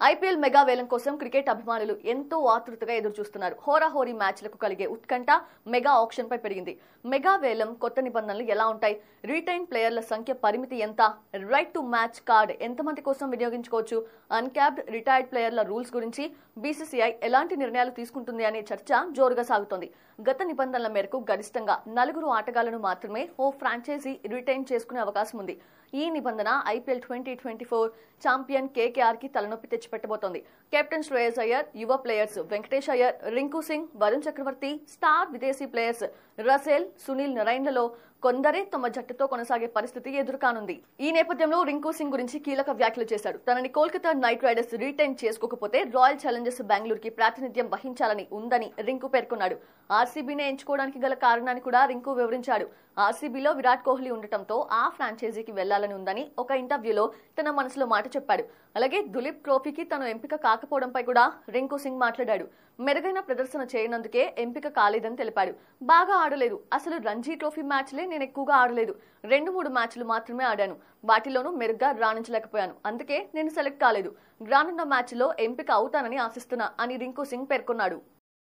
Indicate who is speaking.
Speaker 1: IPL mega వేలం కోసం cricket అభిమానులు ఎంతో ఆతృతగా ఎదురుచూస్తున్నారు. హోరాహోరీ మ్యాచ్లకు కలిగే ఉత్కంఠ మెగా ఆక్షన్ పై పెరిగింది. మెగా వేలం కొత్త నిబంధనలు ఎలా ఉంటాయి, రిటైన్ ప్లేయర్ల సంఖ్య పరిమితి ఎంత, రైట్ టు మ్యాచ్ కార్డ్ ఎంతమంది కోసం వినియోగించుకోవచ్చు, అన్క్యాప్డ్ రిటైర్డ్ ప్లేయర్ల రూల్స్ గురించి బీసీసీఐ ఎలాంటి నిర్ణయాలు తీసుకుంటుంది అనే చర్చ జోరుగా సాగుతోంది. గత నిబంధనల మేరకు గరిష్టంగా 4 ఆటగాళ్లను మాత్రమే ఓ ఫ్రాంచైజీ రిటైన్ చేసుకునే అవకాశం ఉంది. ఈ నిబంధన ఐపీఎల్ 2024 ఛాంపియన్ కేకేఆర్ కి తలనొప్పి తెచ్చిపెట్టబోతోంది. కెప్టెన్ శ్రేయస్ అయ్యర్, యువ ప్లేయర్స్ వెంకటేష్ అయ్యర్, రింకు సింగ్, వరుణ్ చక్రవర్తి, స్టార్ విదేశీ ప్లేయర్స్ రసెల్, సునీల్ నరైన్లలో కొందరే తమ జట్టుతో కొనసాగే పరిస్థితి ఎదురుకానుంది. ఈ నేపథ్యంలో రింకు సింగ్ గురించి కీలక వ్యాఖ్యలు చేశాడు. తనని కోల్కతా నైట్ రైడర్స్ రిటైన్ చేసుకోకపోతే రాయల్ ఛాలెంజర్స్ బెంగళూరుకి ప్రాతినిధ్యం వహించాలని ఉందని రింకు పేర్కొన్నాడు. ఆర్సీబీనే ఎంచుకోవడానికి గల కారణాన్ని కూడా రింకు వివరించాడు. ఆర్సీబీలో విరాట్ కోహ్లీ ఉండటంతో ఆ ఫ్రాంచైజీకి వెళ్లాలని ఉందని ఒక ఇంటర్వ్యూలో తన మనసులో మాట చెప్పాడు. అలాగే దులీప్ ట్రోఫీకి తను ఎంపిక కాకపోవడంపై కూడా రింకు సింగ్ మాట్లాడాడు. మెరుగైన ప్రదర్శన చేయనందుకే ఎంపిక కాలేదని తెలిపాడు. బాగా ఆడలేదు, అసలు రంజీ ట్రోఫీ మ్యాచ్లే నేను ఎక్కువగా ఆడలేదు. 2-3 మ్యాచ్లు మాత్రమే ఆడాను. వాటిలోనూ మెరుగ్గా రాణించలేకపోయాను. అందుకే నేను సెలెక్ట్ కాలేదు. రానున్న మ్యాచ్లో ఎంపిక అవుతానని ఆశిస్తున్నా అని రింకు సింగ్ పేర్కొన్నాడు.